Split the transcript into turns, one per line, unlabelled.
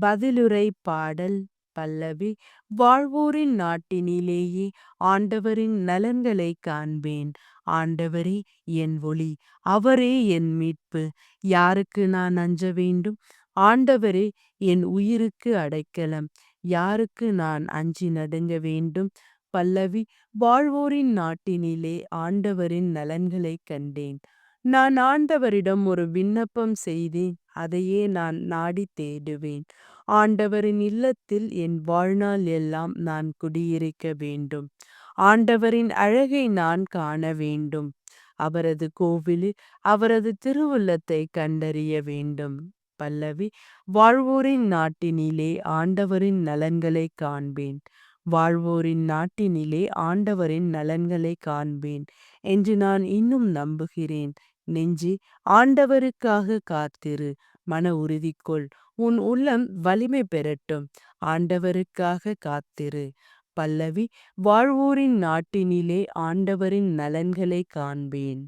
பதிலுரை பாடல். பல்லவி. வாழ்வோரின் நாட்டினிலேயே ஆண்டவரின் நலன்களைக் காண்பேன். ஆண்டவரே என் ஒளி, அவரே என் மீட்பு. யாருக்கு நான் அஞ்ச வேண்டும்? ஆண்டவரே என் உயிருக்கு அடைக்கலம். யாருக்கு நான் அஞ்சி நடுங்க வேண்டும்? பல்லவி. வாழ்வோரின் நாட்டினிலே ஆண்டவரின் நலன்களைக் கண்டேன். நான் ஆண்டவரிடம் ஒரு விண்ணப்பம் செய்தேன், அதையே நான் நாடித் தேடுவேன். ஆண்டவரின் இல்லத்தில் என் வாழ்நாள் எல்லாம் நான் குடியிருக்க வேண்டும். ஆண்டவரின் அழகை நான் காண வேண்டும். அவரது கோவிலில் அவரது திருவுள்ளத்தை கண்டறிய வேண்டும். பல்லவி. வாழ்வோரின் நாட்டினிலே ஆண்டவரின் நலன்களைக் காண்பேன். வாழ்வோரின் நாட்டினிலே ஆண்டவரின் நலன்களைக் காண்பேன் என்று நான் இன்னும் நம்புகிறேன். நெஞ்சே, ஆண்டவருக்காக காத்திரு. மன உறுதி கொள். உன் உள்ளம் வலிமை பெறட்டும். ஆண்டவருக்காக காத்திரு. பல்லவி. வாழ்வோரின் நாட்டினிலே ஆண்டவரின் நலன்களைக் காண்பேன்.